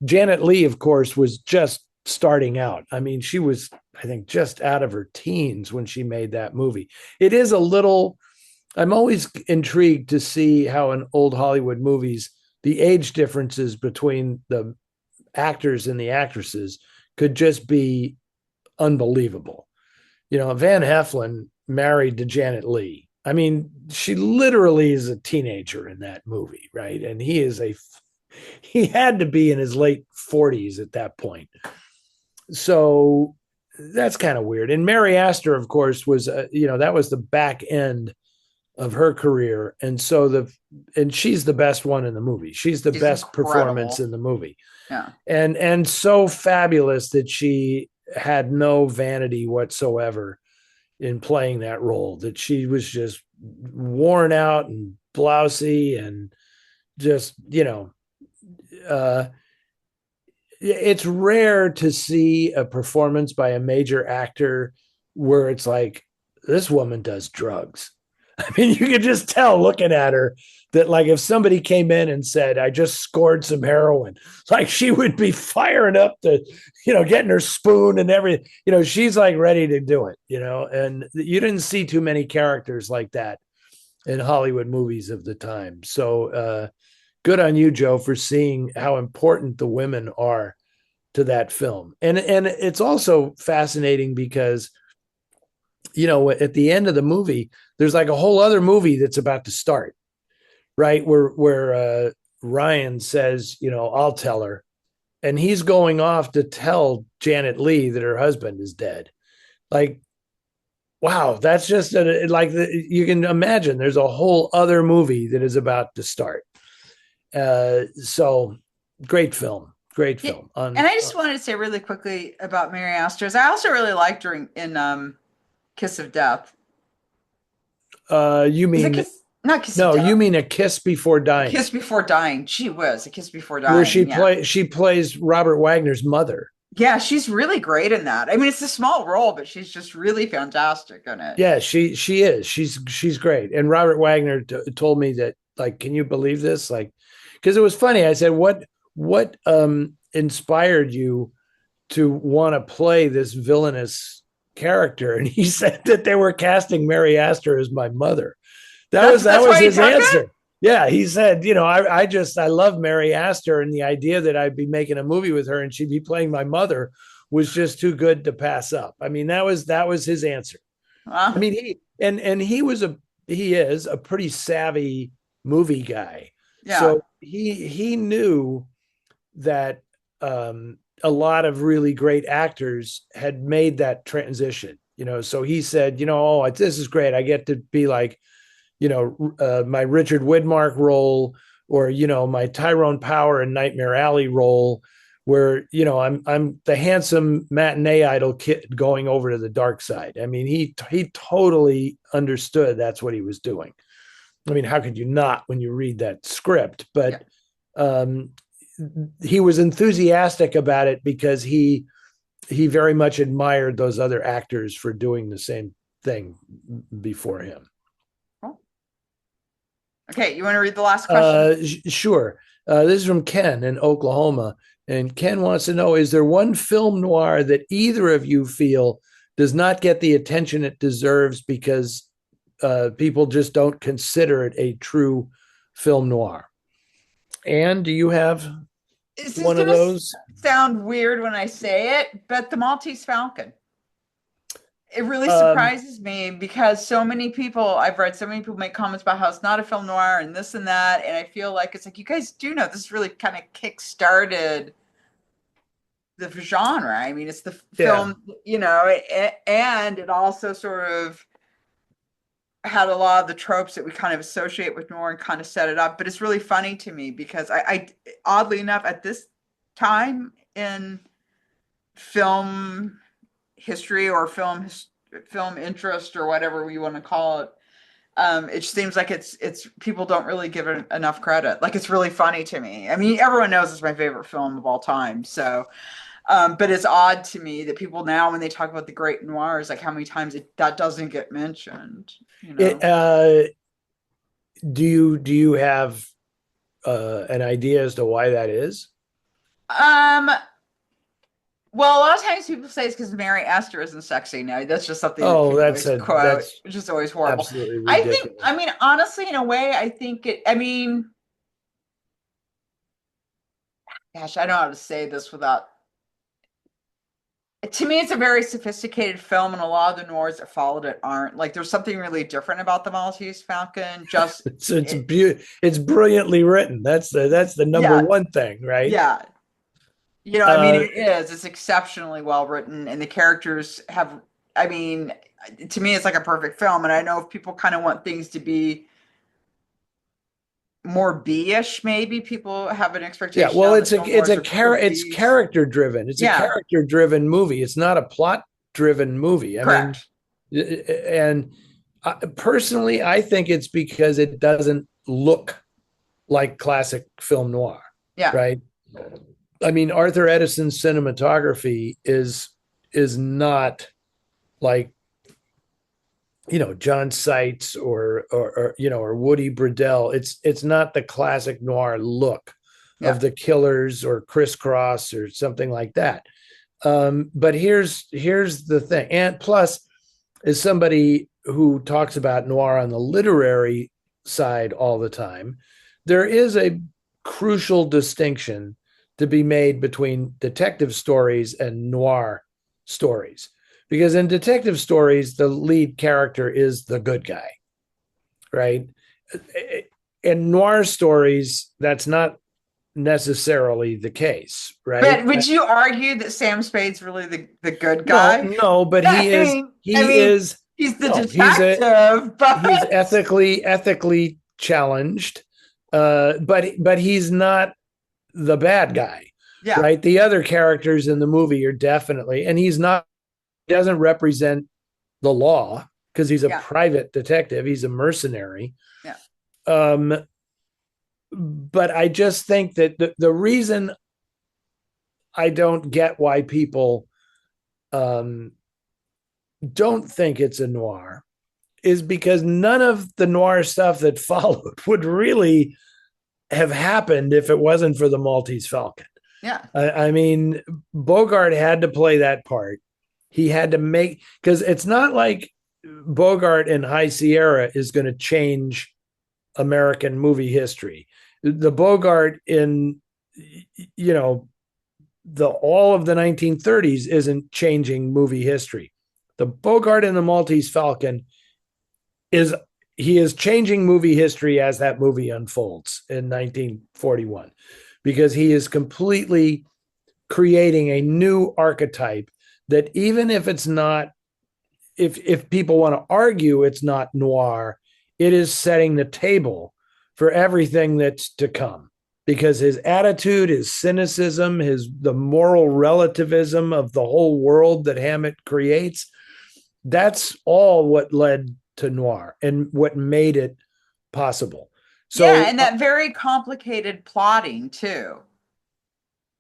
Janet Leigh, of course, was just starting out. I mean, she was, I think, just out of her teens when she made that movie. It is a little, I'm always intrigued to see how in old Hollywood movies, the age differences between the actors and the actresses could just be unbelievable. Van Heflin married to Janet Leigh. I mean, she literally is a teenager in that movie, right? And he had to be in his late 40s at that point. So that's kind of weird. And Mary Astor, of course, was that was the back end of her career, and she's the best one in the movie. She's the She's best performance incredible. in the movie, Yeah. and so fabulous that she had no vanity whatsoever in playing that role. That she was just worn out and blousy and just uh, it's rare to see a performance by a major actor where it's like, this woman does drugs. I mean, you could just tell looking at her that, like, if somebody came in and said, I just scored some heroin, like she would be firing up getting her spoon and everything. She's like ready to do it, and you didn't see too many characters like that in Hollywood movies of the time. So, good on you, Joe, for seeing how important the women are to that film. And it's also fascinating because at the end of the movie, there's like a whole other movie that's about to start, right? Where Ryan says, I'll tell her, and he's going off to tell Janet Leigh that her husband is dead. Like, wow, that's just you can imagine there's a whole other movie that is about to start. So great film, great Yeah. film. On And I just wanted to say really quickly about Mary Astor's. I also really liked her in Kiss of Death. you Is it mean Kiss? Not Kiss of no? You Death. mean A Kiss Before A Dying, Kiss Before Dying. She was A Kiss Before where Dying. Yeah. she plays Robert Wagner's mother. Yeah, she's really great in that. I mean, it's a small role, but she's just really fantastic in it. Yeah, she is. She's great. And Robert Wagner told me that, like, can you believe this? Like, because it was funny. I said, what inspired you to want to play this villainous character? And he said that they were casting Mary Astor as my mother. That That's was why he his took it? answer. Yeah, he said, I love Mary Astor, and the idea that I'd be making a movie with her and she'd be playing my mother was just too good to pass up. I mean, that was his answer. I Well, mean, he is a pretty savvy movie guy. yeah. So he knew that a lot of really great actors had made that transition. So he said, oh, this is great. I get to be like, my Richard Widmark role, or my Tyrone Power in Nightmare Alley role, where I'm the handsome matinee idol kid going over to the dark side. I mean, he totally understood that's what he was doing. I mean, how could you not when you read that script? Yeah. But um, he was enthusiastic about it because he very much admired those other actors for doing the same thing before him. Cool. Okay, you want to read the last question? Sure. This is from Ken in Oklahoma. And Ken wants to know, is there one film noir that either of you feel does not get the attention it deserves because people just don't consider it a true film noir? And do you have This is one of going to those? sound weird when I say it, but the Maltese Falcon. It really Um, surprises me because I've read so many people make comments about how it's not a film noir and this and that. And I feel like it's like, you guys do know this really kind of kick-started the genre. I mean, it's the yeah. film, and it also sort of had a lot of the tropes that we kind of associate with noir and kind of set it up. But it's really funny to me because I oddly enough, at this time in film history or film interest or whatever we want to call it, it seems like it's people don't really give it enough credit. Like it's really funny to me. I mean, everyone knows it's my favorite film of all time. So, but it's odd to me that people now, when they talk about the great noirs, like how many times that doesn't get mentioned. You know. Do you have an idea as to why that is? Um. Well, a lot of times people say it's because Mary Astor isn't sexy. Now that's just something that Oh, people always quote, that's which is always horrible. absolutely I think. ridiculous. I mean, honestly, in a way, I think it. I mean, gosh, I don't know how to say this without. To me, it's a very sophisticated film, and a lot of the noirs that followed it aren't. Like, there's something really different about the Maltese Falcon. Just it, It's brilliantly written. That's the number yeah, one thing, right? yeah. You know, I mean, Uh, it is. It's exceptionally well written, and the characters have. I mean, to me, it's like a perfect film. And I know if people kind of want things to be more B-ish, maybe people have an yeah, expectation well, now that film noirs are it's B's. character driven. It's a Yeah, character driven movie. It's not a plot driven movie. I mean, correct. and personally, I think it's because it doesn't look like classic film noir, Yeah, right? I mean, Arthur Edison's cinematography is not like John Seitz or Woody Burdell. It's not the classic noir look of yeah, the Killers or Crisscross or something like that. But here's the thing, and plus, as somebody who talks about noir on the literary side all the time, there is a crucial distinction to be made between detective stories and noir stories. Because in detective stories, the lead character is the good guy, right? In noir stories, that's not necessarily the case, right? but would you argue that Sam Spade's really the good No, guy? no, but I mean, I he mean, is he's the no, detective, he's but ethically challenged, but he's not the bad guy, yeah, right? The other characters in the movie are definitely, and he doesn't represent the law because he's a yeah, private detective. He's a mercenary. yeah, Um, but I just think that the reason I don't get why people um, don't think it's a noir is because none of the noir stuff that followed would really have happened if it wasn't for the Maltese Falcon. yeah, I mean, Bogart had to play that part. He had to make, because it's not like Bogart in High Sierra is going to change American movie history. The Bogart in, you know, the all of the 1930s isn't changing movie history. The Bogart in the Maltese Falcon is he is changing movie history as that movie unfolds in 1941 because he is completely creating a new archetype that even if it's not if people want to argue it's not noir, it is setting the table for everything that's to come because his attitude, his cynicism, the moral relativism of the whole world that Hammett creates, that's all what led to noir and what made it possible. yeah, So and that very complicated plotting too.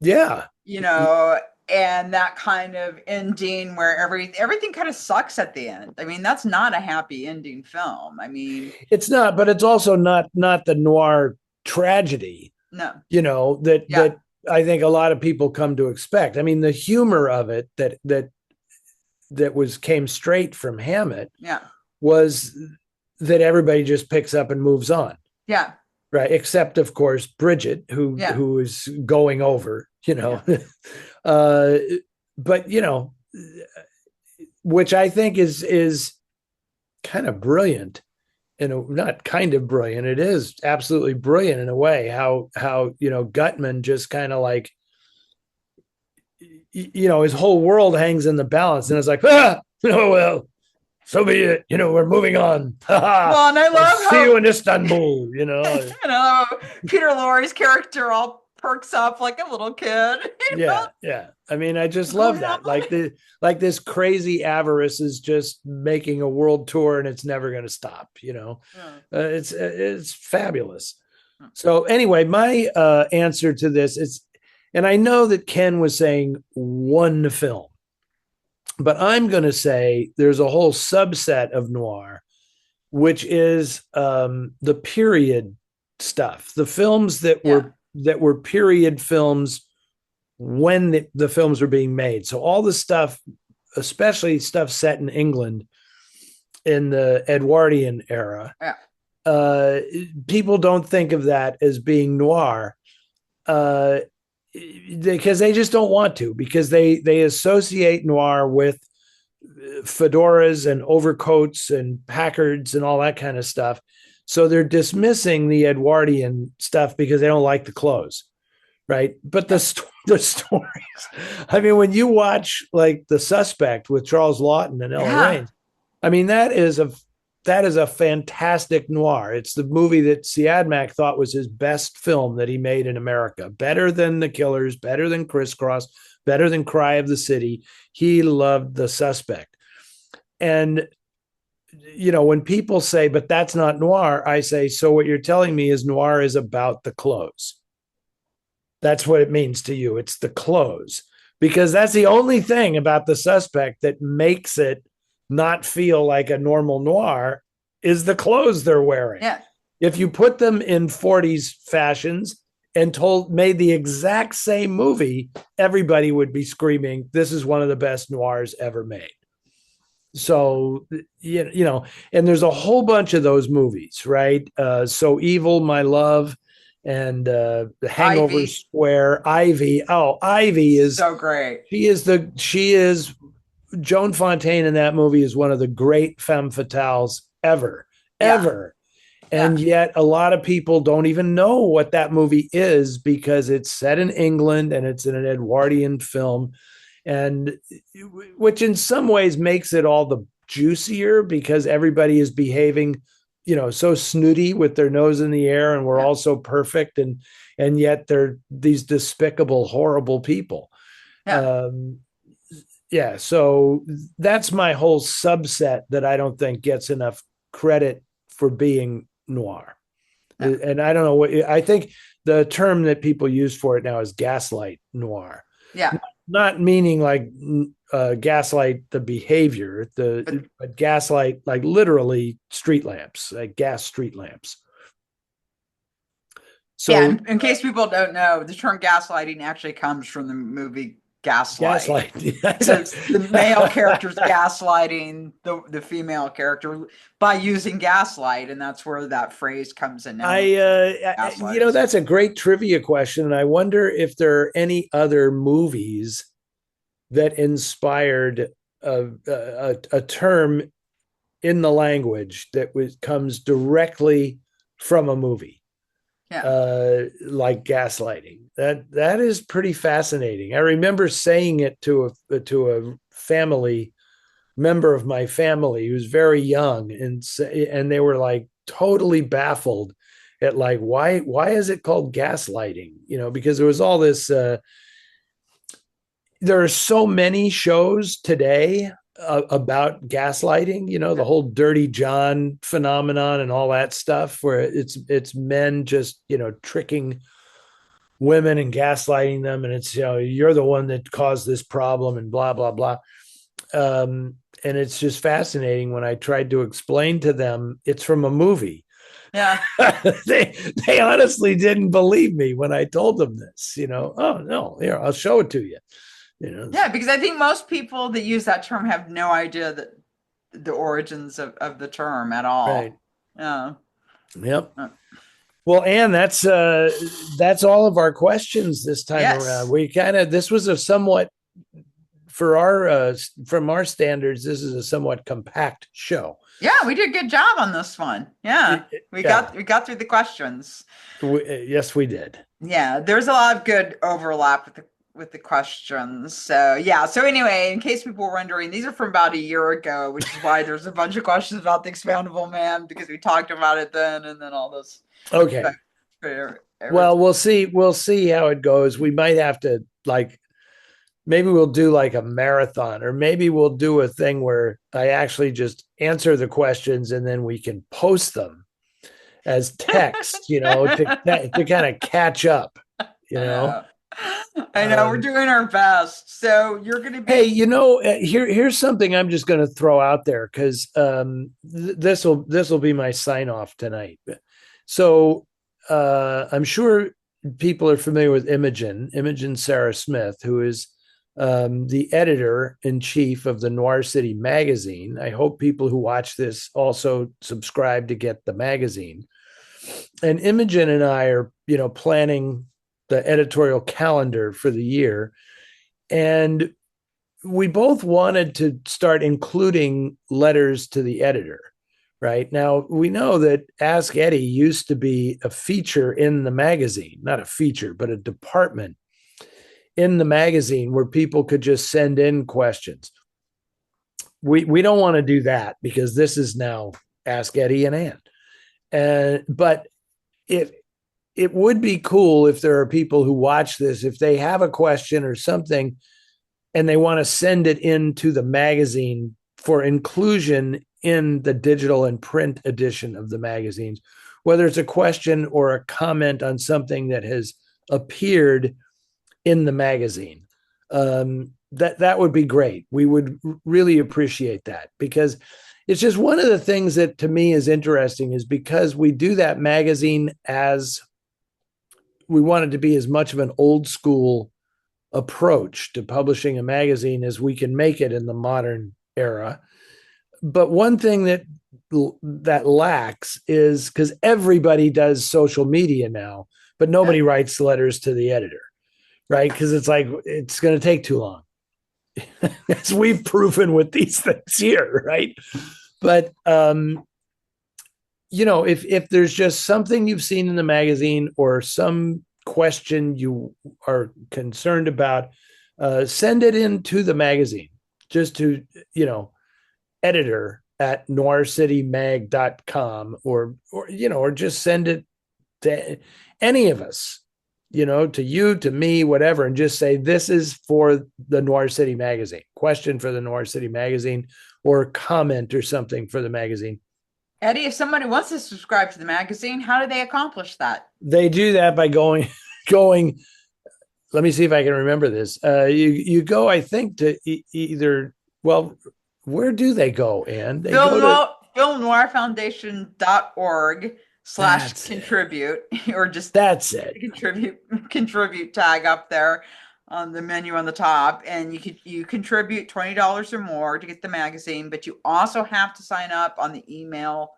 yeah, You know, and that kind of ending where everything kind of sucks at the end. I mean, that's not a happy ending film. I mean, it's not, but it's also not the noir tragedy, no. that Yeah. I think a lot of people come to expect. I mean, the humor of it that was came straight from Hammett Yeah. was that everybody just picks up and moves on, Yeah. right? Except of course Bridget, Yeah. who is going over, Yeah. uh, but which I think is kind of brilliant. Not kind of brilliant. It is absolutely brilliant in a way. How Gutman just kind of like his whole world hangs in the balance, and it's like oh well, so be it. We're moving on. Well, and I I'll love see you in Istanbul. Peter Lorre's character all perks up like a little kid. Yeah, yeah. I mean, I just love Going on. that. Like this crazy avarice is just making a world tour and it's never going to stop. Yeah. It's fabulous. So anyway, my answer to this is, and I know that Ken was saying one film, but I'm going to say there's a whole subset of noir, which is the period stuff, the films that were period films when the films were being made. So all the stuff, especially stuff set in England in the Edwardian era, Yeah. people don't think of that as being noir, because they just don't want to, because they associate noir with fedoras and overcoats and Packards and all that kind of stuff. So they're dismissing the Edwardian stuff because they don't like the clothes, right? But the stories, I mean, when you watch like The Suspect with Charles Lawton and Ella Raines, I mean, that is a fantastic noir. It's the movie that Siadmak thought was his best film that he made in America. Better than The Killers, better than Crisscross, better than Cry of the City. He loved The Suspect. And, when people say, but that's not noir, I say, so what you're telling me is noir is about the clothes. That's what it means to you. It's the clothes, because that's the only thing about The Suspect that makes it not feel like a normal noir is the clothes they're wearing. Yeah. If you put them in 40s fashions and made the exact same movie, everybody would be screaming, this is one of the best noirs ever made. So, and there's a whole bunch of those movies, right? So Evil, My Love, and The Hangover Ivy. Square. Ivy. Oh, Ivy is so great. She is Joan Fontaine in that movie is one of the great femme fatales ever. And yet a lot of people don't even know what that movie is because it's set in England and it's in an Edwardian film, and which in some ways makes it all the juicier because everybody is behaving, so snooty with their nose in the air, and we're all so perfect, and yet they're these despicable, horrible people. So that's my whole subset that I don't think gets enough credit for being noir. And I don't know what I think the term that people use for it now is gaslight noir. Yeah. Not meaning like gaslight the behavior, but gaslight like literally street lamps, like gas street lamps. So in case people don't know, the term gaslighting actually comes from the movie Gaslight. The male character's gaslighting the female character by using gaslight, and that's where that phrase comes in. That's a great trivia question, and I wonder if there are any other movies that inspired a term in the language that comes directly from a movie. Like gaslighting. That is pretty fascinating. I remember saying it to a family member of my family who's very young, and they were like totally baffled at like why is it called gaslighting? Because there was all this. There are so many shows today about gaslighting, the whole Dirty John phenomenon and all that stuff, where it's men just, tricking women and gaslighting them. And it's, you're the one that caused this problem and blah, blah, blah. And it's just fascinating when I tried to explain to them it's from a movie. Yeah. they honestly didn't believe me when I told them this, oh no, here, I'll show it to you. Yeah, because I think most people that use that term have no idea that the origins of the term at all. Right. Yeah. Yep. Well, Anne, that's all of our questions this time around. We this was a somewhat, for from our standards, this is a somewhat compact show. Yeah, we did a good job on this one. Yeah, we got through the questions. Yes, we did. Yeah, there's a lot of good overlap with with the questions. So yeah. So anyway, in case people were wondering, these are from about a year ago, which is why there's a bunch of questions about the Expendable Man because we talked about it then, and then all this. But Okay. Well, everything. we'll see how it goes. We might have to like maybe we'll do like a marathon, or maybe we'll do a thing where I actually just answer the questions and then we can post them as text, to kind of catch up, you I know. know. I know. We're Um, doing our best. So you're going to Hey, be. here's something I'm just going to throw out there because this will be my sign off tonight. So I'm sure people are familiar with Imogen Sarah Smith, who is the editor in chief of the Noir City magazine. I hope people who watch this also subscribe to get the magazine. And Imogen and I are, planning the editorial calendar for the year. And we both wanted to start including letters to the editor. Right now, we know that Ask Eddie used to be a feature in the magazine, not a feature, but a department in the magazine where people could just send in questions. We don't want to do that because this is now Ask Eddie and Ann. But it would be cool if there are people who watch this, if they have a question or something and they want to send it into the magazine for inclusion in the digital and print edition of the magazines, whether it's a question or a comment on something that has appeared in the magazine. That would be great. We would really appreciate that because it's just one of the things that to me is interesting is because we do that magazine as we want it to be as much of an old school approach to publishing a magazine as we can make it in the modern era. But one thing that lacks is because everybody does social media now, but nobody writes letters to the editor, right? Because it's like it's going to take too long, as we've proven with these things here, right? But if there's just something you've seen in the magazine or some question you are concerned about, send it into the magazine just to, editor at noircitymag.com or just send it to any of us, to you, to me, whatever, and just say, this is for the Noir City magazine, question for the Noir City magazine, or comment or something for the magazine. Eddie, if somebody wants to subscribe to the magazine, how do they accomplish that? They do that by going. Let me see if I can remember this. You go, I think, to either. Well, where do they go? And they go to. Filmnoirfoundation.org slash That's it. contribute or just That's it. contribute tag up there on the menu on the top, and you contribute $20 or more to get the magazine, but you also have to sign up on the email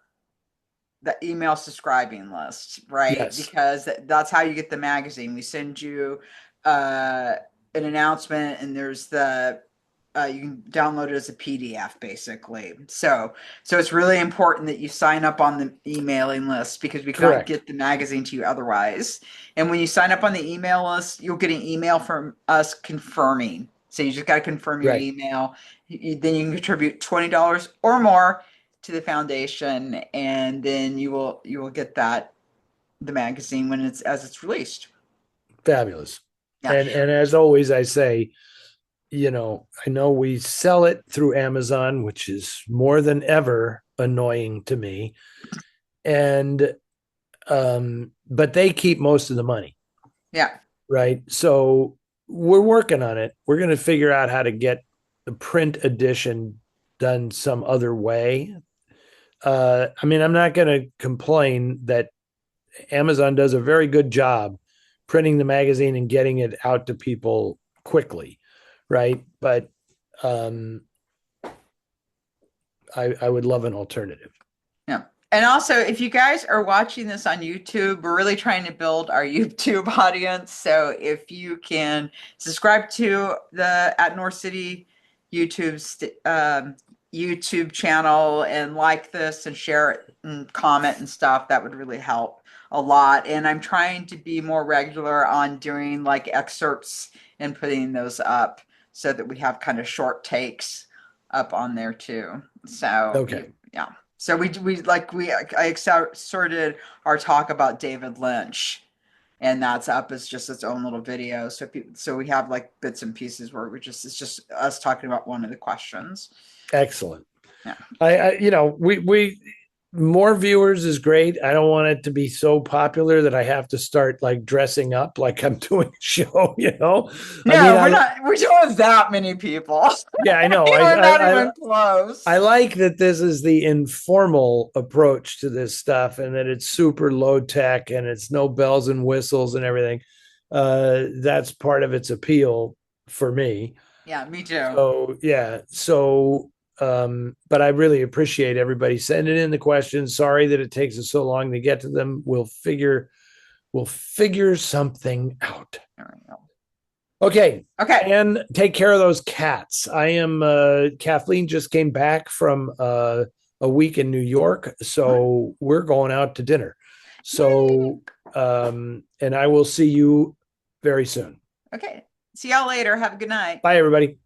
subscribing list, right? Yes. Because that's how you get the magazine. We send you an announcement, and there's you can download it as a PDF, basically. So it's really important that you sign up on the emailing list because we cannot Correct. get the magazine to you otherwise. And when you sign up on the email list, you'll get an email from us confirming. So you just got to confirm your Right. email. Then you can contribute $20 or more to the foundation, and then you will get the magazine when it's released. Fabulous. Yeah. And as always, I say, I know we sell it through Amazon, which is more than ever annoying to me. And but they keep most of the money, Yeah. right? So we're working on it. We're going to figure out how to get the print edition done some other way. I mean, I'm not going to complain that Amazon does a very good job printing the magazine and getting it out to people quickly, right? But um, I would love an alternative. Yeah. And also, if you guys are watching this on YouTube, we're really trying to build our YouTube audience. So if you can subscribe to the at North City YouTube channel and like this and share it and comment and stuff, that would really help a lot, and I'm trying to be more regular on doing like excerpts and putting those up so that we have kind of short takes up on there too. So Okay. yeah. So I excerpted our talk about David Lynch, and that's up as just its own little video. So we have like bits and pieces where it's just us talking about one of the questions. Excellent. Yeah. We more viewers is great. I don't want it to be so popular that I have to start like dressing up like I'm doing a show, I mean, No, we don't have that many people. yeah, I know. We're not even close. I like that this is the informal approach to this stuff and that it's super low tech and it's no bells and whistles and everything. That's part of its appeal for me. Yeah, me too. So yeah. But I really appreciate everybody sending in the questions. Sorry that it takes us so long to get to them. We'll figure something out. Okay. Okay. And take care of those cats. I am Kathleen just came back from a week in New York, so we're going out to dinner. So and I will see you very soon. Okay. See y'all later. Have a good night. Bye everybody.